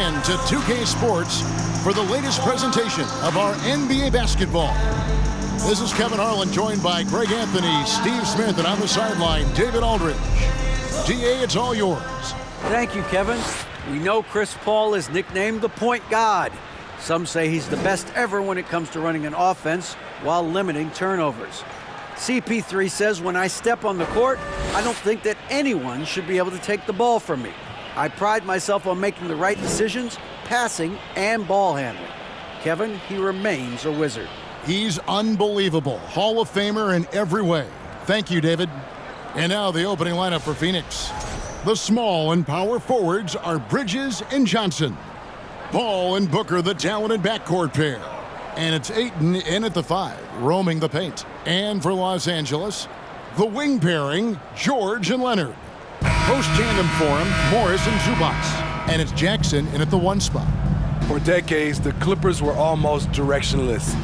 in to 2K Sports for the latest presentation of our NBA basketball. This is Kevin Harlan, joined by Greg Anthony, Steve Smith, and on the sideline, David Aldridge. DA, it's all yours. Thank you, Kevin. We know Chris Paul is nicknamed the point god. Some say he's the best ever when it comes to running an offense while limiting turnovers. CP3 says, when I step on the court, I don't think that anyone should be able to take the ball from me. I pride myself on making the right decisions, passing and ball handling. Kevin, he remains a wizard. He's unbelievable. Hall of Famer in every way. Thank you, David. And now the opening lineup for Phoenix. The small and power forwards are Bridges and Johnson. Paul and Booker, the talented backcourt pair. And it's Ayton in at the 5, roaming the paint. And for Los Angeles, the wing pairing, George and Leonard. Post tandem for him, Morris and Zubac. And it's Jackson in at the 1 spot. For decades, the Clippers were almost directionless,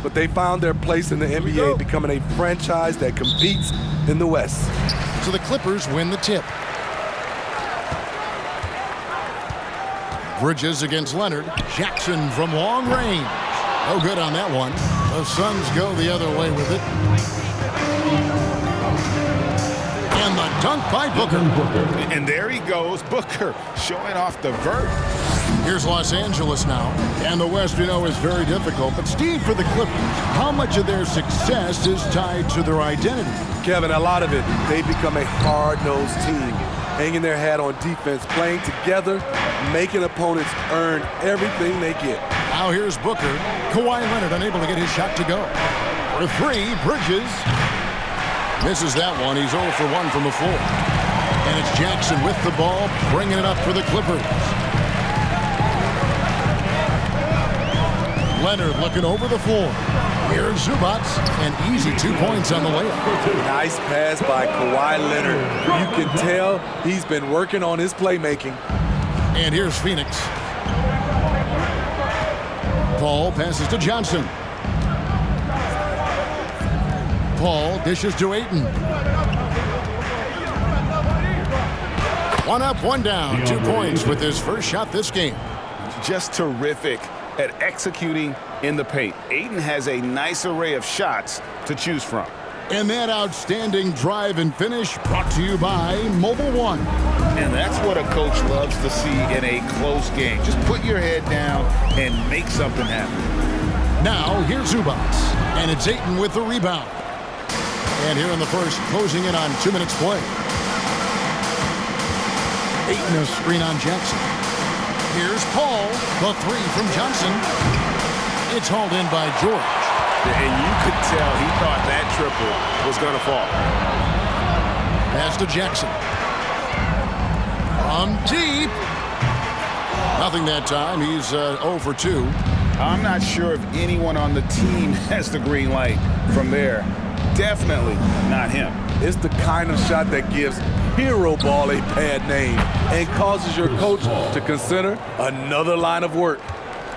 but they found their place in the NBA, becoming a franchise that competes in the West. So the Clippers win the tip. Bridges against Leonard. Jackson from long range. No good on that one. The Suns go the other way with it. And the dunk by Booker. And there he goes, Booker, showing off the vert. Here's Los Angeles now. And the West, we know, is very difficult. But Steve, for the Clippers, how much of their success is tied to their identity? Kevin, a lot of it. They've become a hard-nosed team, hanging their hat on defense, playing together, making opponents earn everything they get. Now here's Booker. Kawhi Leonard unable to get his shot to go. For 3, Bridges. Misses that one. He's 0 for 1 from the floor. And it's Jackson with the ball, bringing it up for the Clippers. Leonard looking over the floor. Here's Zubac, and easy 2 points on the layup. Nice pass by Kawhi Leonard. You can tell he's been working on his playmaking. And here's Phoenix. Paul passes to Johnson. Paul dishes to Ayton. 1 up, 1 down. 2 points with his first shot this game. Just terrific at executing in the paint. Ayton has a nice array of shots to choose from. And that outstanding drive and finish brought to you by Mobile One. And that's what a coach loves to see in a close game. Just put your head down and make something happen. Now, here's Zubac. And it's Ayton with the rebound. And here in the first, closing in on 2 minutes play. Ayton a screen on Jackson. Here's Paul, the 3 from Johnson. It's hauled in by George. And you could tell he thought that triple was going to fall. Pass to Jackson. From deep. Nothing that time. He's 0 for 2. I'm not sure if anyone on the team has the green light from there. Definitely not him. It's the kind of shot that gives hero ball a bad name and causes your coach to consider another line of work.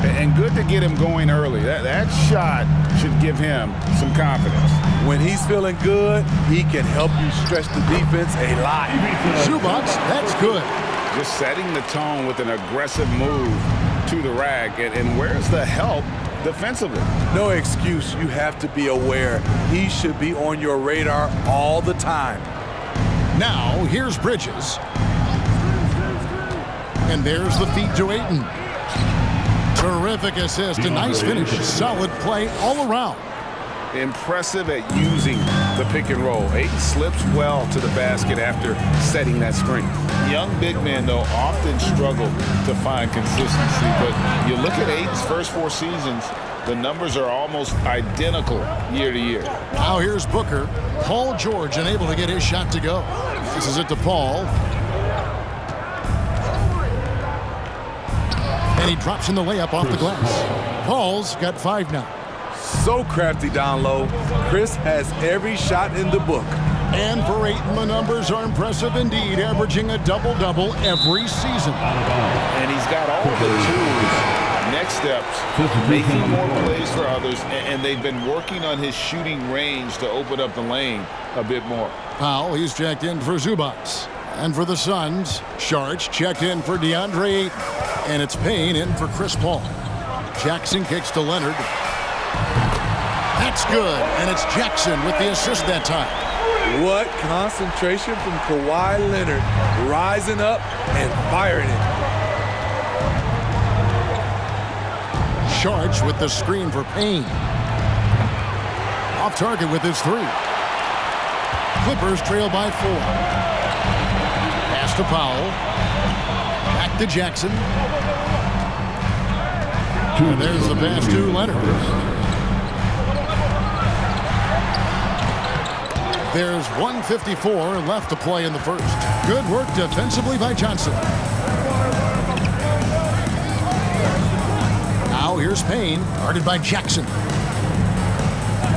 And good to get him going early. That shot should give him some confidence. When he's feeling good, he can help you stretch the defense a lot. Zubac, that's good. Just setting the tone with an aggressive move to the rack. And where's the help defensively? No excuse. You have to be aware. He should be on your radar all the time. Now, here's Bridges. And there's the feed to Ayton. Terrific assist, a nice finish. Solid play all around. Impressive at using the pick and roll. Ayton slips well to the basket after setting that screen. Young big men, though, often struggle to find consistency. But you look at Ayton's first 4 seasons, the numbers are almost identical year to year. Now here's Booker. Paul George unable to get his shot to go. This is it to Paul. And he drops in the layup off the glass. Paul's got 5 now. So crafty down low. Chris has every shot in the book. And for Ayton, the numbers are impressive indeed, averaging a double-double every season. And he's got all the tools. Next steps, making more plays for others, and they've been working on his shooting range to open up the lane a bit more. Powell, he's checked in for Zubac. And for the Suns, Sharch checked in for DeAndre Ayton. And it's Payne in for Chris Paul. Jackson kicks to Leonard. That's good, and it's Jackson with the assist that time. What concentration from Kawhi Leonard, rising up and firing it. Sharch with the screen for Payne. Off target with his three. Clippers trail by 4. Pass to Powell. Back to Jackson. And there's the pass to Leonard. There's 1:54 left to play in the first. Good work defensively by Johnson. Now here's Payne, guarded by Jackson.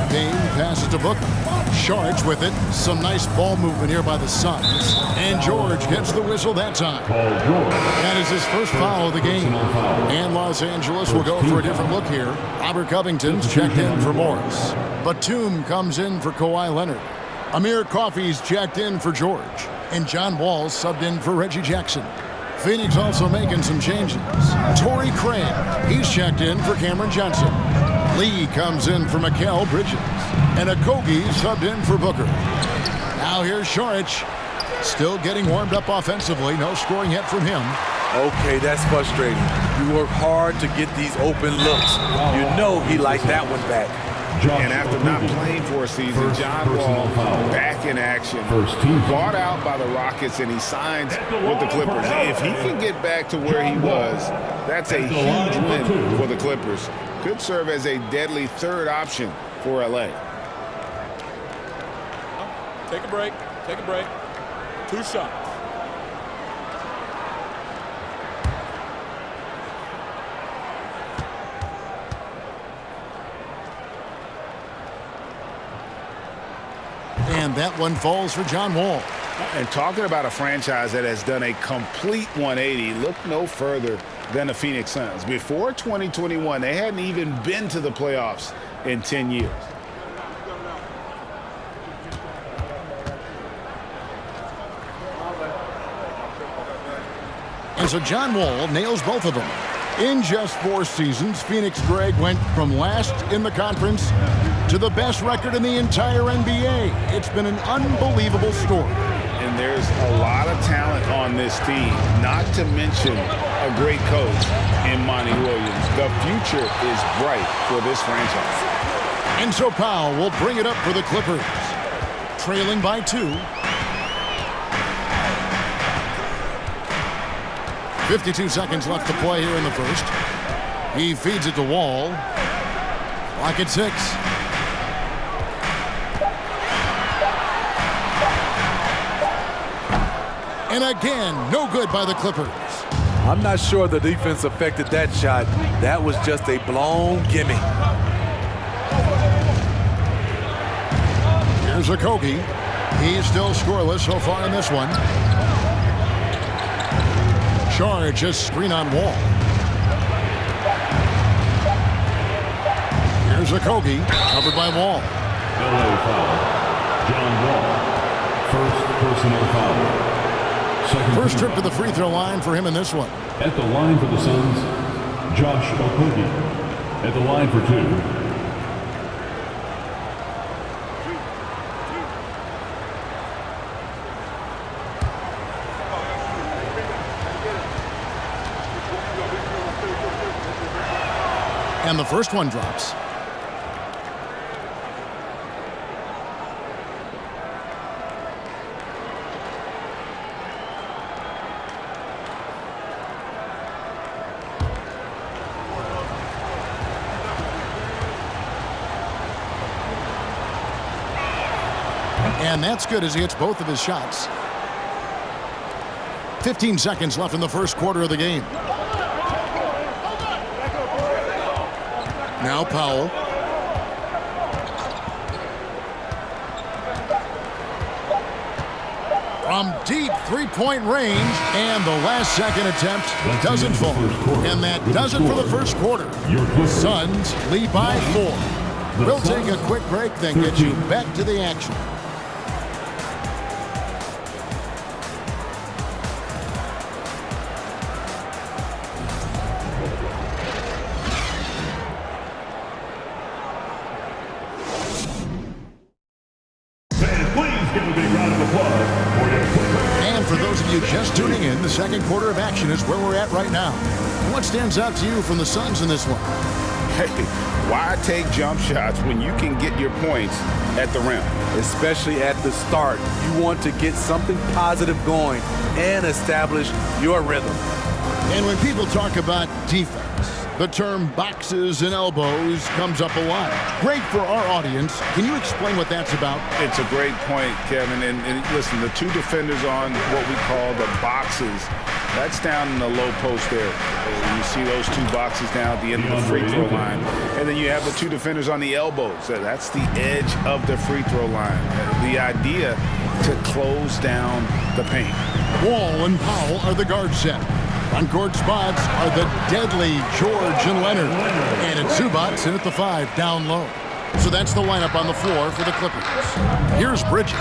Payne passes to Booker. Sharch with it. Some nice ball movement here by the Suns. And George gets the whistle that time. That is his first foul of the game. And Los Angeles will go for a different look here. Robert Covington's checked in for Morris. Batum comes in for Kawhi Leonard. Amir Coffey's checked in for George. And John Wall's subbed in for Reggie Jackson. Phoenix also making some changes. Torrey Craig, he's checked in for Cameron Johnson. Lee comes in for Mikal Bridges. And Okogie subbed in for Booker. Now here's Sharch. Still getting warmed up offensively. No scoring yet from him. Okay, that's frustrating. You work hard to get these open looks. You know he liked that one back. And after not playing for a season, John Wall back in action. Bought out by the Rockets, and he signs with the Clippers. If he can get back to where he was, that's a huge win for the Clippers. Could serve as a deadly third option for LA. Take a break. Take a break. 2 shots. And that one falls for John Wall. And talking about a franchise that has done a complete 180, look no further than the Phoenix Suns. Before 2021, they hadn't even been to the playoffs in 10 years. And so John Wall nails both of them. In just 4 seasons, Phoenix Greg went from last in the conference to the best record in the entire NBA. It's been an unbelievable story. And there's a lot of talent on this team, not to mention a great coach in Monty Williams. The future is bright for this franchise. And so Powell will bring it up for the Clippers. Trailing by 2. 52 seconds left to play here in the first. He feeds it to Wall. Clock at 6. And again, no good by the Clippers. I'm not sure the defense affected that shot. That was just a blown gimme. Here's Okogie. He's still scoreless so far in this one. Charge, just screen on Wall. Here's Okogie, covered by Wall. LA foul. John Wall. First personal foul. First trip to the free throw line for him in this one. At the line for the Suns, Josh Okogie. At the line for 2. And the first one drops. And that's good as he hits both of his shots. 15 seconds left in the first quarter of the game. Now Powell. From deep three-point range, and the last second attempt doesn't fall. And that does it for the first quarter. Suns lead by 4. We'll take a quick break, then get you back to the action. the second quarter of action is where we're at right now. What stands out to you from the Suns in this one? Hey, why take jump shots when you can get your points at the rim? Especially at the start. You want to get something positive going and establish your rhythm. And when people talk about defense, the term boxes and elbows comes up a lot. Great for our audience. Can you explain what that's about? It's a great point, Kevin. And listen, the two defenders on what we call the boxes, that's down in the low post there. You see those two boxes down at the end of the free throw line. And then you have the two defenders on the elbows. That's the edge of the free throw line. The idea to close down the paint. Wall and Powell are the guard set. On-court spots are the deadly George and Leonard. And it's Zubac in at the 5, down low. So that's the lineup on the floor for the Clippers. Here's Bridges.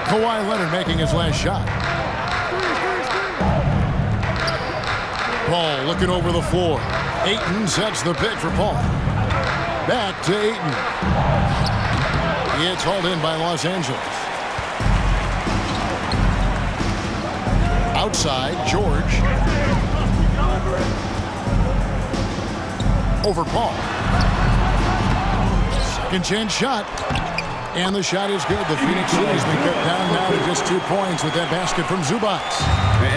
Kawhi Leonard making his last shot. Paul looking over the floor. Ayton sets the pick for Paul. Back to Ayton. It's hauled in by Los Angeles. Outside, George. Over Paul. Second chance shot. And the shot is good. The Phoenix Suns been cut down now to just 2 points with that basket from Zubac.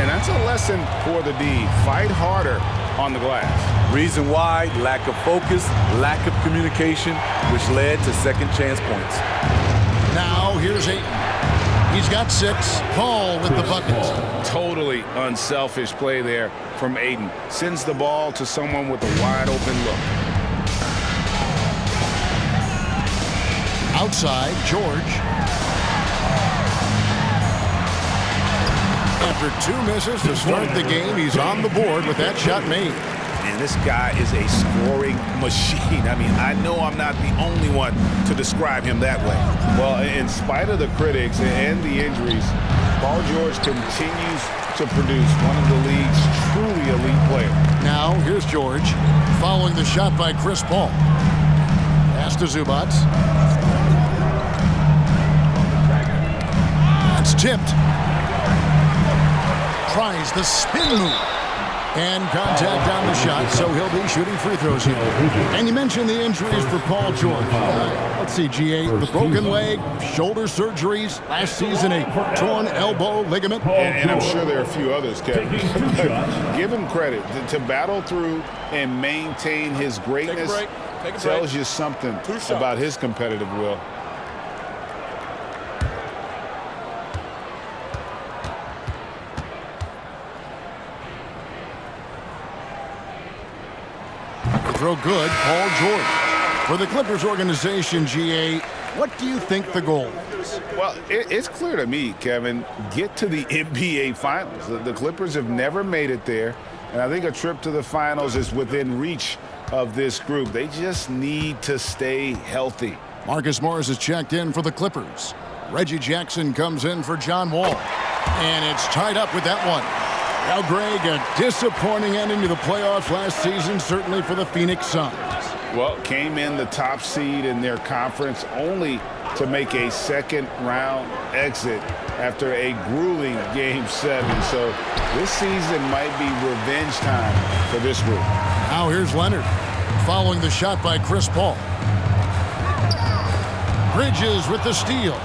And that's a lesson for the D. Fight harder on the glass. Reason why, lack of focus, lack of communication, which led to second chance points. Now here's Ayton. He's got 6. Paul with the buckets. Totally unselfish play there from Ayton. Sends the ball to someone with a wide open look. Outside, George. After 2 misses to start the game, he's on the board with that shot made. And this guy is a scoring machine. I mean, I know I'm not the only one to describe him that way. Well, in spite of the critics and the injuries, Paul George continues to produce one of the league's truly elite players. Now, here's George, following the shot by Chris Paul. Pass to Zubac. That's tipped. Tries the spin move. And contact on the shot, so he'll be shooting free throws here. And you mentioned the injuries for Paul George. Let's see, G8, the broken leg, shoulder surgeries, last season a torn elbow ligament. And I'm sure there are a few others, Kevin. Give him credit. To battle through and maintain his greatness tells you something about his competitive will. Throw good, Paul George. For the Clippers organization, GA, what do you think the goal is? Well, it's clear to me, Kevin, get to the NBA Finals. The Clippers have never made it there, and I think a trip to the Finals is within reach of this group. They just need to stay healthy. Marcus Morris is checked in for the Clippers. Reggie Jackson comes in for John Wall. And it's tied up with that one. Now, Greg, a disappointing ending to the playoffs last season, certainly for the Phoenix Suns. Well, came in the top seed in their conference only to make a second-round exit after a grueling Game 7. So this season might be revenge time for this group. Now here's Leonard, following the shot by Chris Paul. Bridges with the steal.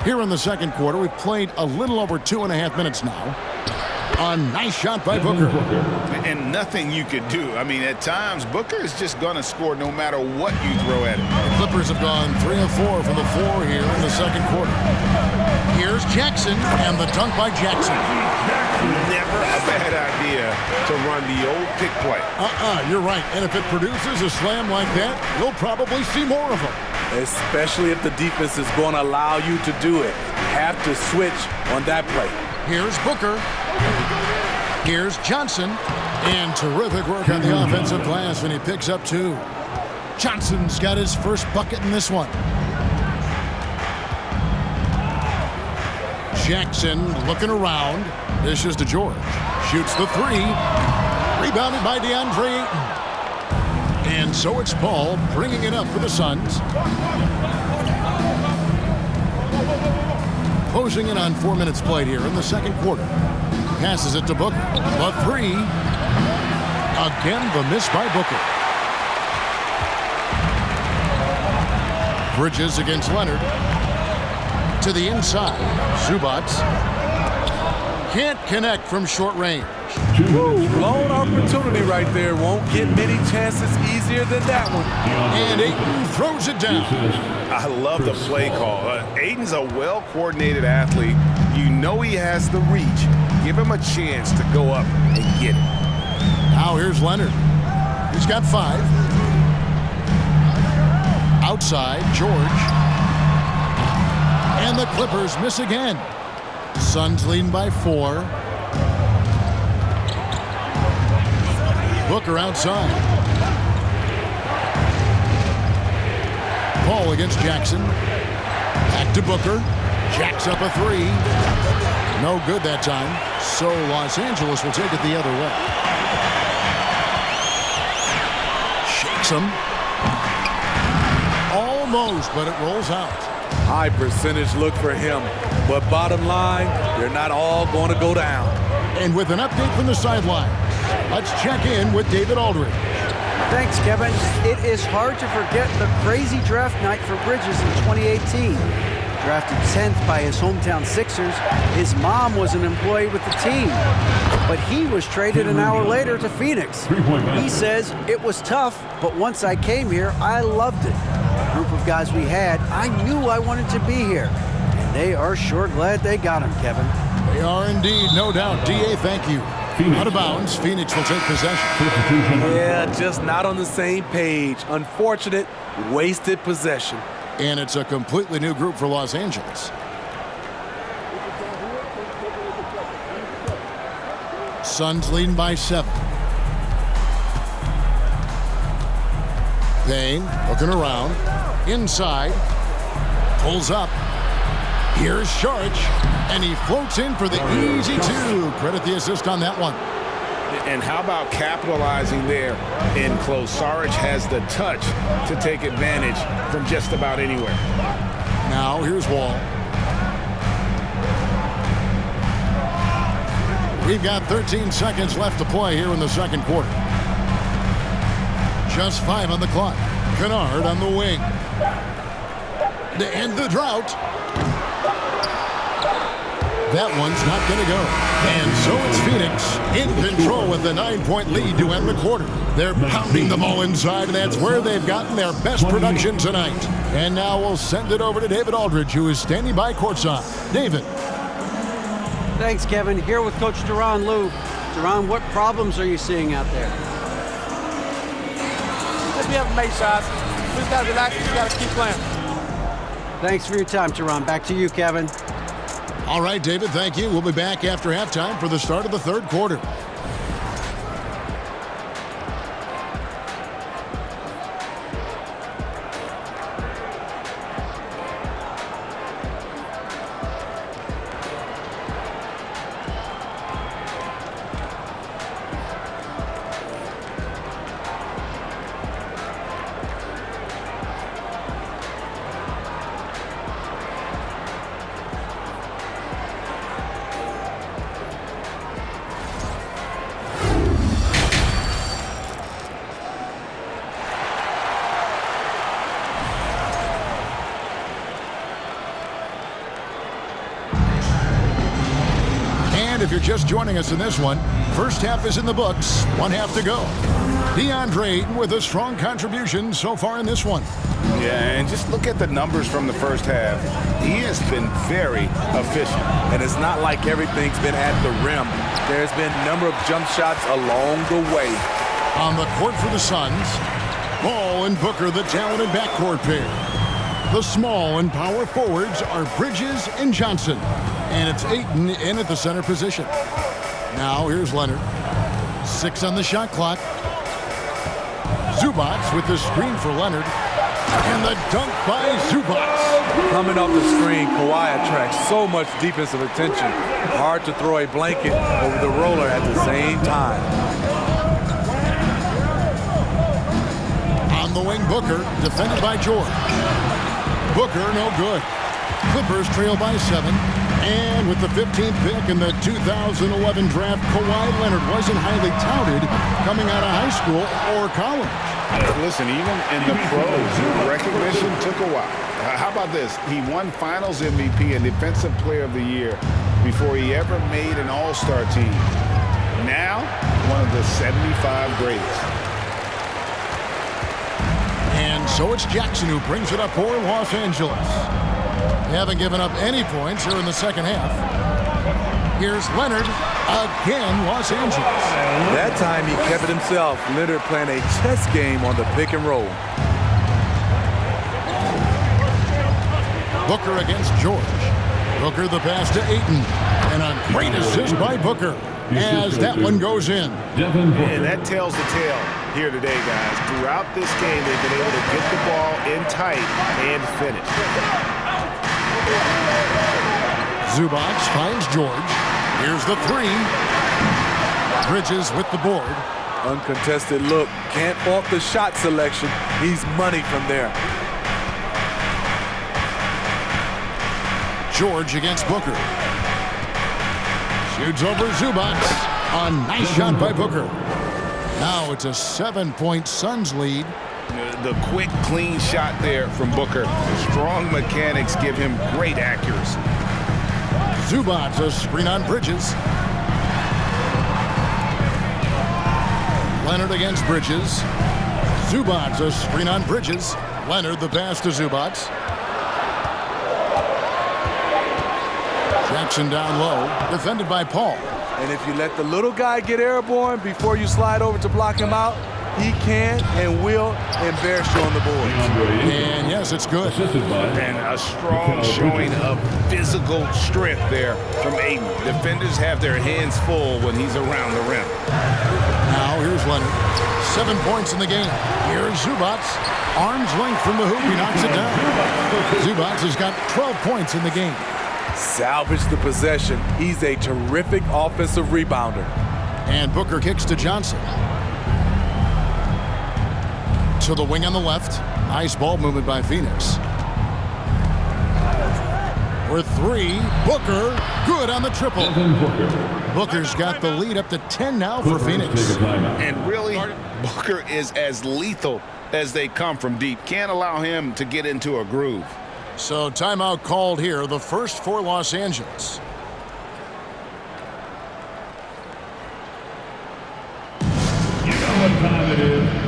Here in the second quarter, we've played a little over 2.5 minutes now. A nice shot by Booker. And nothing you could do. I mean, at times, Booker is just going to score no matter what you throw at him. The Clippers have gone 3 of 4 from the floor here in the second quarter. Here's Jackson, and the dunk by Jackson. Never a bad idea to run the old pick play. You're right. And if it produces a slam like that, you'll probably see more of them. Especially if the defense is going to allow you to do it. Have to switch on that play. Here's Booker. Here's Johnson. And terrific work on the offensive glass, and he picks up 2. Johnson's got his first bucket in this one. Jackson looking around. Dishes to George. Shoots the 3. Rebounded by DeAndre Ayton. And so it's Paul bringing it up for the Suns. Closing in on 4 minutes played here in the second quarter. Passes it to Booker. The three. Again, the miss by Booker. Bridges against Leonard. To the inside. Zubac. Can't connect from short range. Blown opportunity right there. Won't get many chances easier than that one. And Ayton throws it down. I love the play call. Ayton's a well-coordinated athlete. You know he has the reach. Give him a chance to go up and get it. Now here's Leonard. He's got 5. Outside, George. And the Clippers miss again. Suns leading by 4. Booker outside. Paul against Jackson. Back to Booker. Jacks up a 3. No good that time. So Los Angeles will take it the other way. Shakes him. Almost, but it rolls out. High percentage look for him. But bottom line, they're not all going to go down. And with an update from the sideline, let's check in with David Aldridge. Thanks, Kevin. It is hard to forget the crazy draft night for Bridges in 2018. Drafted 10th by his hometown Sixers, his mom was an employee with the team. But he was traded an hour later to Phoenix. He says, it was tough, but once I came here, I loved it. The group of guys we had, I knew I wanted to be here. And they are sure glad they got him, Kevin. They are indeed, no doubt. D.A., thank you. Out of bounds, Phoenix will take possession. Yeah, just not on the same page. Unfortunate, wasted possession. And it's a completely new group for Los Angeles. Suns leading by 7. Payne looking around. Inside. Pulls up. Here's Saric. And he floats in for the easy 2. Credit the assist on that one. And how about capitalizing there in close? Saric has the touch to take advantage from just about anywhere. Now here's Wall. We've got 13 seconds left to play here in the second quarter. Just 5 on the clock. Kennard on the wing. To end the drought. That one's not going to go. And so it's Phoenix in control with a 9-point lead to end the quarter. They're pounding the ball inside, and that's where they've gotten their best production tonight. And now we'll send it over to David Aldridge, who is standing by courtside. David. Thanks, Kevin. Here with Coach Duran Lou. Duran, what problems are you seeing out there? We haven't made shots. We just got to relax. We got to keep playing. Thanks for your time, Duran. Back to you, Kevin. All right, David, thank you. We'll be back after halftime for the start of the third quarter. If you're just joining us in this one, first half is in the books, 1 half to go. DeAndre Ayton with a strong contribution so far in this one. Yeah, and just look at the numbers from the first half. He has been very efficient. And it's not like everything's been at the rim. There's been a number of jump shots along the way. On the court for the Suns, Ball and Booker, the talented backcourt pair. The small and power forwards are Bridges and Johnson. And it's Ayton in at the center position. Now here's Leonard. 6 on the shot clock. Zubac with the screen for Leonard. And the dunk by Zubac. Coming off the screen, Kawhi attracts so much defensive attention. Hard to throw a blanket over the roller at the same time. On the wing, Booker, defended by George. Booker, no good. Clippers trail by 7. And with the 15th pick in the 2011 draft, Kawhi Leonard wasn't highly touted coming out of high school or college. Listen, even in the pros, recognition took a while. How about this? He won Finals MVP and Defensive Player of the Year before he ever made an All-Star team. Now, one of the 75 greats. And so it's Jackson who brings it up for Los Angeles. They haven't given up any points here in the second half. Here's Leonard, again, Los Angeles. That time he kept it himself. Leonard playing a chess game on the pick and roll. Booker against George. Booker the pass to Ayton. And a great assist by Booker as that one goes in. And that tells the tale here today, guys. Throughout this game, they've been able to get the ball in tight and finish. Zubac finds George. Here's the 3. Bridges with the board. Uncontested look. Can't fault the shot selection. He's money from there. George against Booker. Shoots over Zubac. A nice shot by Booker. Now it's a 7-point Suns lead. The quick, clean shot there from Booker. Strong mechanics give him great accuracy. Zubac a screen on Bridges. Leonard against Bridges. Zubac a screen on Bridges. Leonard the pass to Zubac. Jackson down low, defended by Paul. And if you let the little guy get airborne before you slide over to block him out, he can and will embarrass you on the board. And yes, it's good. And a strong showing of physical strength there from Ayton. Defenders have their hands full when he's around the rim. Now here's Leonard. 7 points in the game. Here's Zubac. Arm's length from the hoop. He knocks it down. Zubac has got 12 points in the game. Salvage the possession. He's a terrific offensive rebounder. And Booker kicks to Johnson. To the wing on the left. Nice ball movement by Phoenix. For 3, Booker, good on the triple. Booker's got the lead up to 10 now for Phoenix. And really, Booker is as lethal as they come from deep. Can't allow him to get into a groove. So timeout called here, the first for Los Angeles. You know what time it is.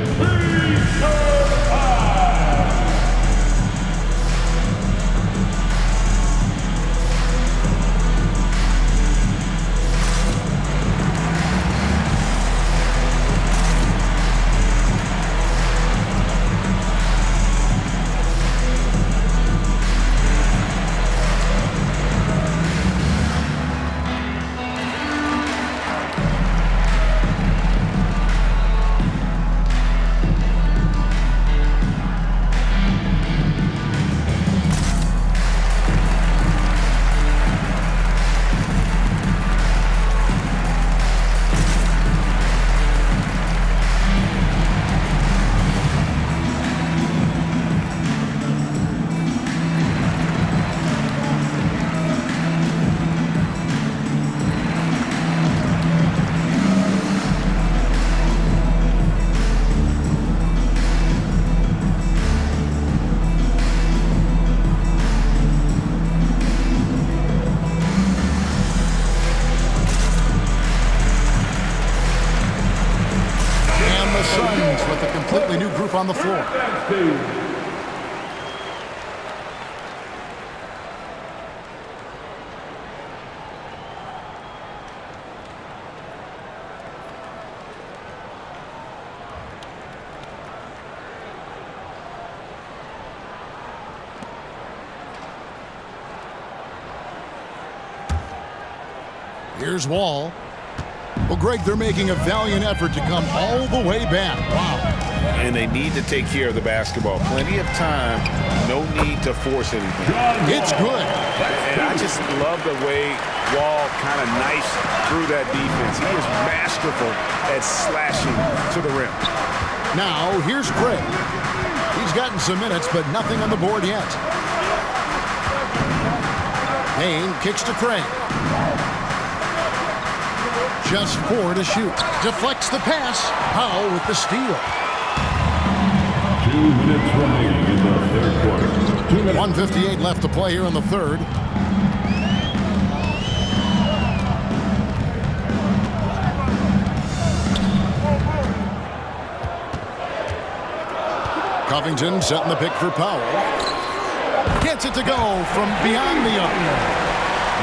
With a completely new group on the floor. Here's Wall. Well, Greg, they're making a valiant effort to come all the way back. Wow. And they need to take care of the basketball. Plenty of time. No need to force anything. It's good. And I just love the way Wall kind of knifes through that defense. He is masterful at slashing to the rim. Now, here's Craig. He's gotten some minutes, but nothing on the board yet. Payne kicks to Craig. Just 4 to shoot. Deflects the pass. Powell with the steal. 2 minutes remaining in the third quarter. 2 minutes. 1:58 left to play here in the third. Covington setting the pick for Powell. Gets it to go from beyond the arc.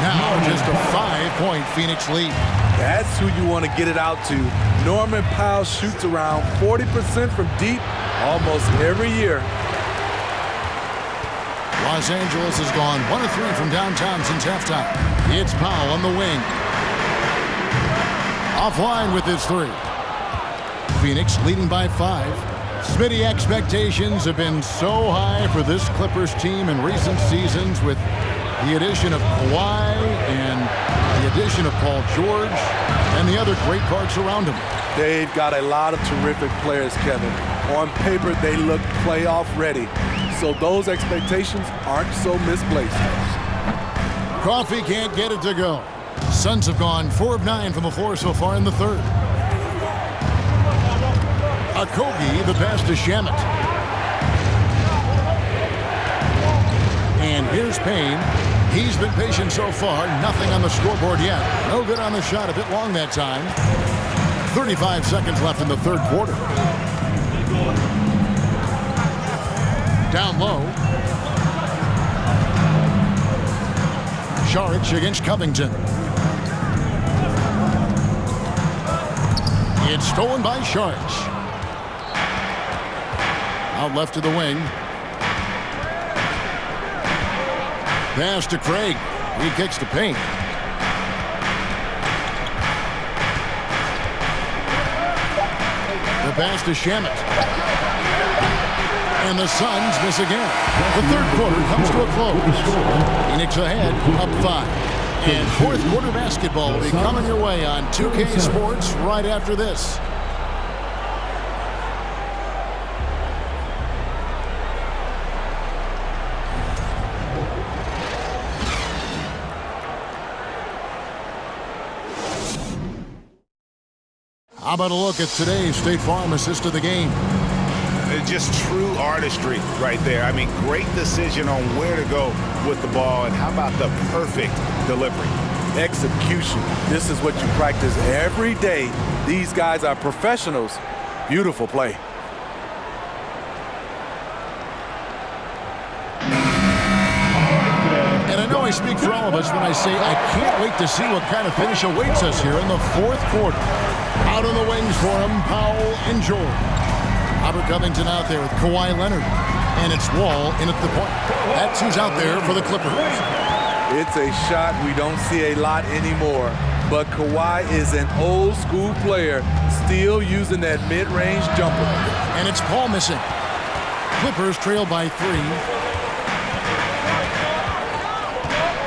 Now just a 5-point Phoenix lead. That's who you want to get it out to. Norman Powell shoots around 40% from deep almost every year. Los Angeles has gone 1 of 3 from downtown since halftime. It's Powell on the wing. Offline with his 3. Phoenix leading by 5. Smitty, expectations have been so high for this Clippers team in recent seasons with the addition of Kawhi and the addition of Paul George and the other great parts around him. They've got a lot of terrific players, Kevin. On paper, they look playoff ready. So those expectations aren't so misplaced. Coffee can't get it to go. Suns have gone 4 of 9 from the floor so far in the third. Okogie, the pass to Shamet. And here's Payne. He's been patient so far. Nothing on the scoreboard yet. No good on the shot. A bit long that time. 35 seconds left in the third quarter. Down low. Saric against Covington. It's stolen by Saric. Out left to the wing. Pass to Craig. He kicks to Payne. The pass to Shamet. And the Suns miss again. The third quarter comes to a close. Phoenix ahead, up 5. And fourth quarter basketball will be coming your way on 2K Sports right after this. How about a look at today's State Farm assist of the game? Just true artistry right there. I mean, great decision on where to go with the ball, and how about the perfect delivery? Execution. This is what you practice every day. These guys are professionals. Beautiful play. And I know I speak for all of us when I say I can't wait to see what kind of finish awaits us here in the fourth quarter. Out on the wings for him, Powell and George. Robert Covington out there with Kawhi Leonard. And it's Wall in at the point. That's who's out there for the Clippers. It's a shot we don't see a lot anymore. But Kawhi is an old school player, still using that mid-range jumper. And it's Paul missing. Clippers trail by 3.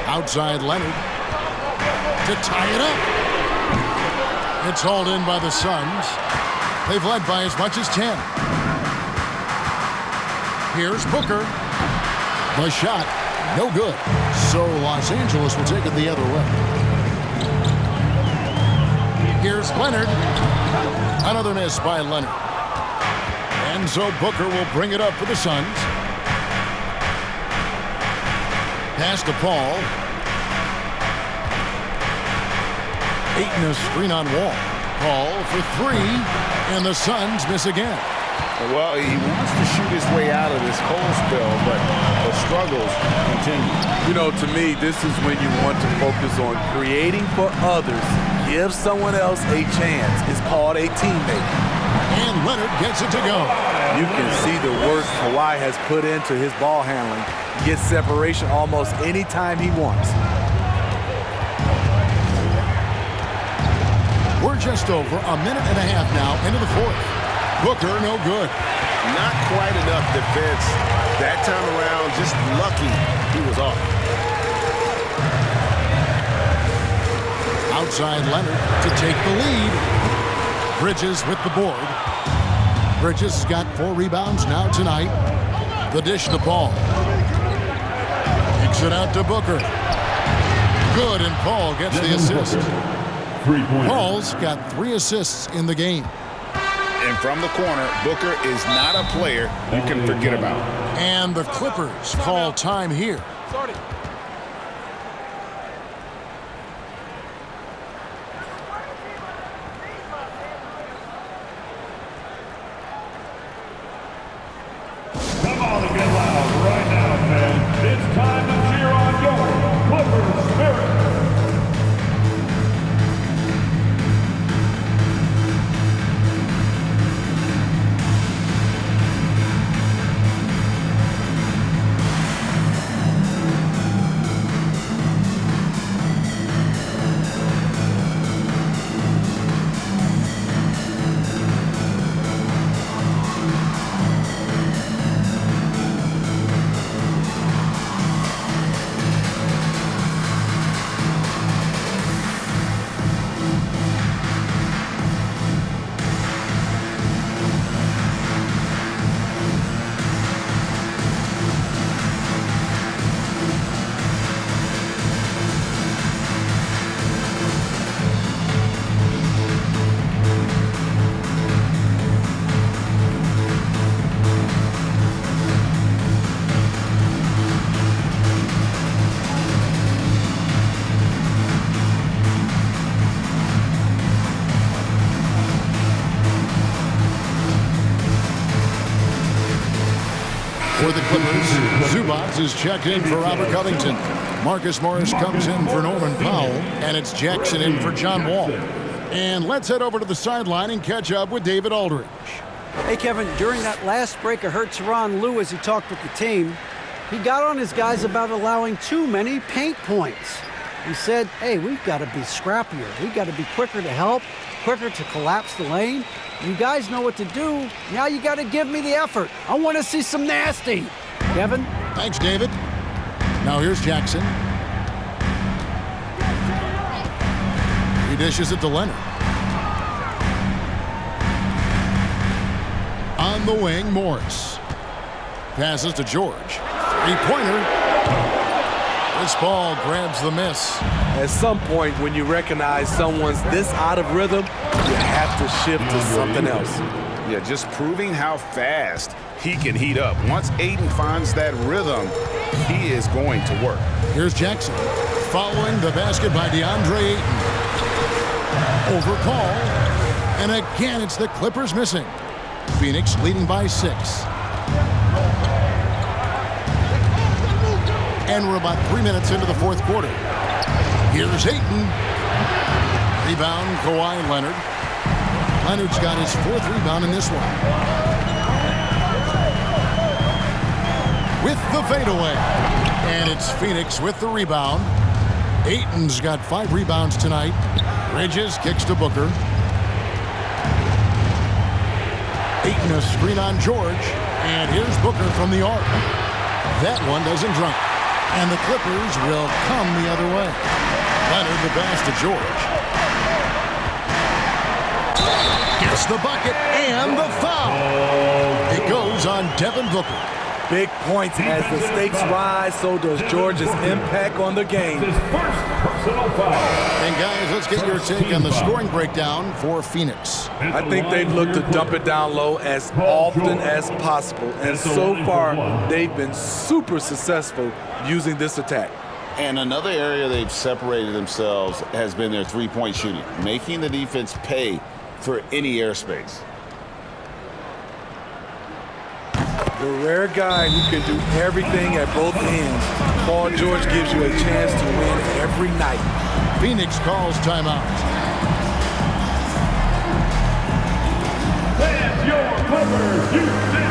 Outside Leonard to tie it up. It's hauled in by the Suns. They've led by as much as 10. Here's Booker. The shot, no good. So Los Angeles will take it the other way. Here's Leonard. Another miss by Leonard. And so Booker will bring it up for the Suns. Pass to Paul. Ayton a screen on Wall. Paul for 3, and the Suns miss again. Well, he wants to shoot his way out of this cold spell, but the struggles continue. You know, to me, this is when you want to focus on creating for others. Give someone else a chance. It's called a teammate. And Leonard gets it to go. You can see the work Kawhi has put into his ball handling. Gets separation almost any time he wants. We're just over a minute and a half now into the fourth. Booker, no good. Not quite enough defense. That time around, just lucky he was off. Outside Leonard to take the lead. Bridges with the board. Bridges has got 4 rebounds now tonight. The dish to Paul. Kicks it out to Booker. Good, and Paul gets the assist. 3-pointer. Paul's got 3 assists in the game. And from the corner, Booker is not a player you can forget about. And the Clippers call time here. Sorry. Come on and get loud right now, fans. It's time to cheer on your Clippers spirit. For the Clippers, Zubac is checked in for Robert Covington. Marcus Morris comes in for Norman Powell, and it's Jackson in for John Wall. And let's head over to the sideline and catch up with David Aldridge. Hey, Kevin, during that last break, I heard Tyronn Lue as he talked with the team. He got on his guys about allowing too many paint points. He said, hey, we've got to be scrappier. We've got to be quicker to help, quicker to collapse the lane. You guys know what to do. Now you got to give me the effort. I want to see some nasty. Kevin? Thanks, David. Now here's Jackson. He dishes it to Leonard. On the wing, Morris. Passes to George. Three-pointer. Chris Paul grabs the miss. At some point, when you recognize someone's this out of rhythm, you have to shift to something else. Yeah, just proving how fast he can heat up. Once Ayton finds that rhythm, he is going to work. Here's Jackson. Following the basket by DeAndre Ayton. Over Paul. And again, it's the Clippers missing. Phoenix leading by 6. And we're about 3 minutes into the fourth quarter. Here's Ayton. Rebound, Kawhi Leonard. Leonard's got his 4th rebound in this one. With the fadeaway. And it's Phoenix with the rebound. Ayton's got 5 rebounds tonight. Bridges kicks to Booker. Ayton a screen on George. And here's Booker from the arc. That one doesn't drop. And the Clippers will come the other way. Leonard the pass to George. Gets the bucket and the foul. It goes on Devin Booker. Big points as the stakes rise, so does George's impact on the game. His first personal foul. And guys, let's get your take on the scoring breakdown for Phoenix. I think they've looked to dump it down low as often as possible, and so far they've been super successful using this attack. And another area they've separated themselves has been their three-point shooting, making the defense pay for any airspace. The rare guy who can do everything at both ends. Paul George gives you a chance to win every night. Phoenix calls timeout. That's your Clippers Youth team.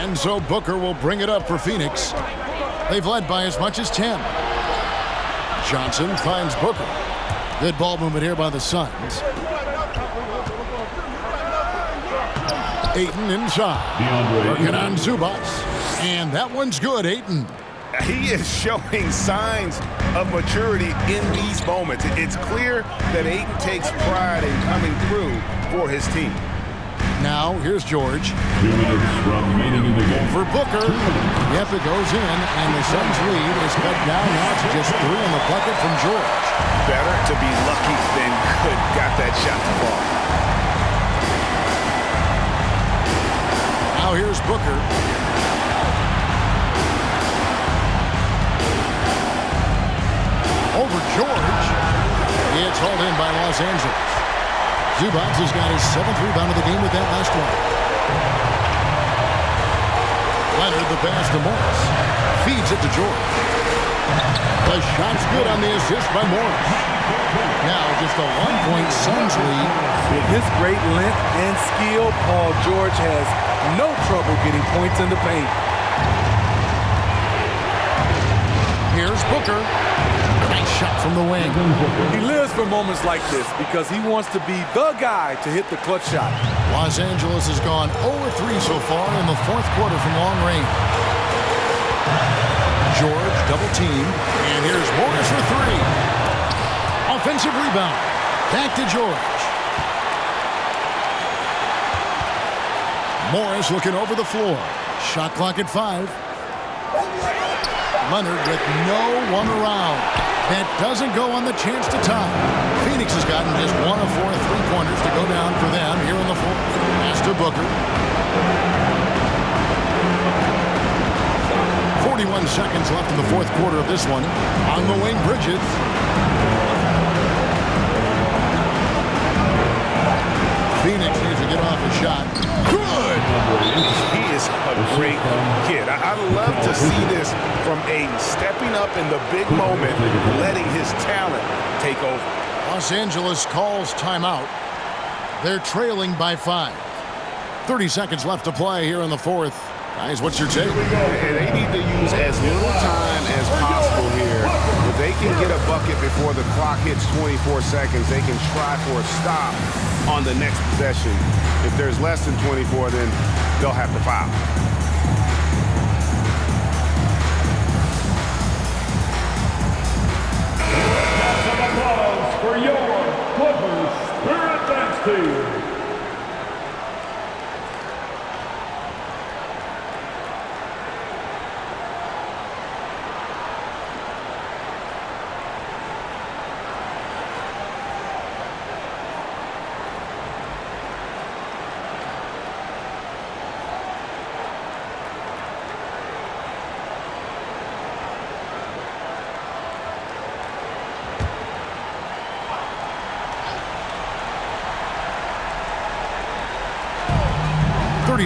And so Booker will bring it up for Phoenix. They've led by as much as 10. Johnson finds Booker. Good ball movement here by the Suns. Ayton inside. Working on Zubac. And that one's good, Ayton. He is showing signs of maturity in these moments. It's clear that Ayton takes pride in coming through for his team. Now, here's George. 2 minutes remaining in the game. For Booker. Yep, it goes in, and the Suns' lead is cut down now to just 3 on the bucket from George. Better to be lucky than good. Got that shot to fall. Now here's Booker. Over George. It's hauled in by Los Angeles. Zubac has got his 7th rebound of the game with that last one. Leonard the pass to Morris. Feeds it to George. The shot's good on the assist by Morris. Now just a 1-point Suns lead. With his great length and skill, Paul George has no trouble getting points in the paint. Here's Booker. Nice shot from the wing. He lives for moments like this because he wants to be the guy to hit the clutch shot. Los Angeles has gone 0-3 so far in the 4th quarter from long range. George double teamed, and here's Morris for 3. Offensive rebound. Back to George. Morris looking over the floor. Shot clock at 5. Leonard with no one around. That doesn't go on the chance to tie. Phoenix has gotten just 1 of 4 3-pointers to go down for them here in the 4th. Pass to Booker. 41 seconds left in the 4th quarter of this one. On the wing, Bridges. Phoenix needs to get off a shot. Good! He is a great kid. I love to see this from Ayton, stepping up in the big moment, letting his talent take over. Los Angeles calls timeout. They're trailing by 5. 30 seconds left to play here in the 4th. Guys, what's your take? And they need to use as little time as possible here. If they can get a bucket before the clock hits 24 seconds, they can try for a stop on the next possession. If there's less than 24, then they'll have to foul. Some applause for your Clippers Spirit Dance Team.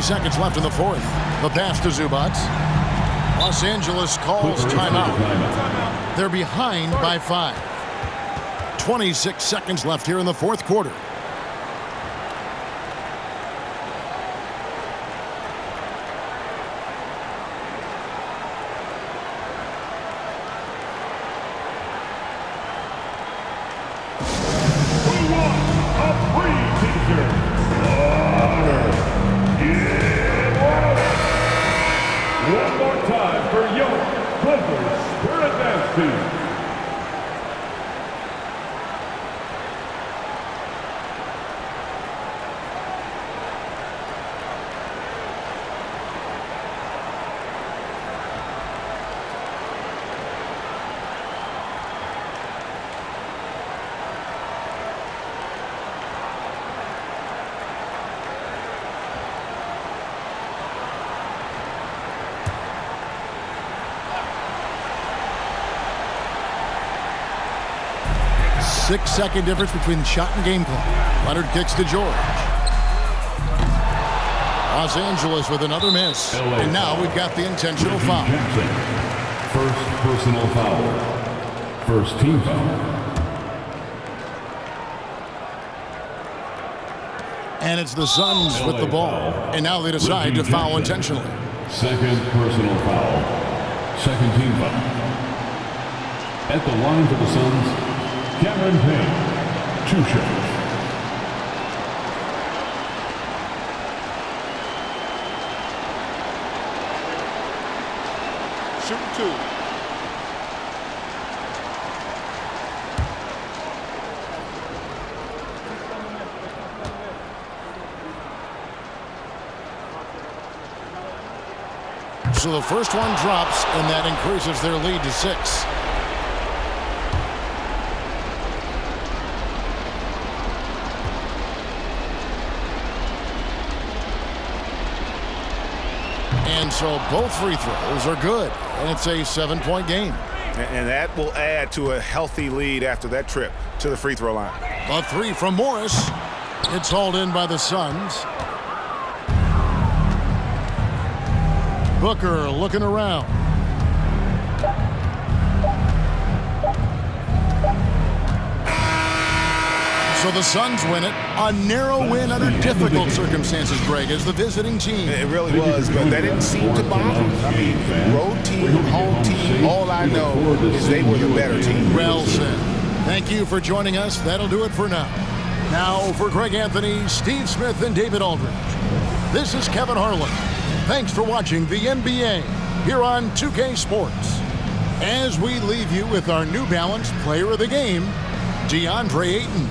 Seconds left in the 4th. The pass to Zubac. Los Angeles calls timeout. They're behind by 5. 26 seconds left here in the 4th quarter. One more time for your Clippers Spirit Dance Team. Six-second difference between shot and game clock. Leonard kicks to George. Los Angeles with another miss. And now we've got the intentional foul. First personal foul. First team foul. And it's the Suns with the ball. And now they decide to foul intentionally. Second personal foul. Second team foul. At the line for the Suns, Cameron Payne. 2 shots. Shooting 2. So the first one drops, and that increases their lead to 6. And so both free throws are good, and it's a 7-point game. And that will add to a healthy lead after that trip to the free throw line. A 3 from Morris. It's hauled in by the Suns. Booker looking around. So the Suns win it. A narrow win under difficult circumstances, Greg, as the visiting team. It really was, but that didn't seem to bother them. I mean, road team, home team, all I know is they were the better team. Well said. Thank you for joining us. That'll do it for now. Now for Greg Anthony, Steve Smith, and David Aldridge. This is Kevin Harlan. Thanks for watching the NBA here on 2K Sports. As we leave you with our New Balance Player of the Game, DeAndre Ayton.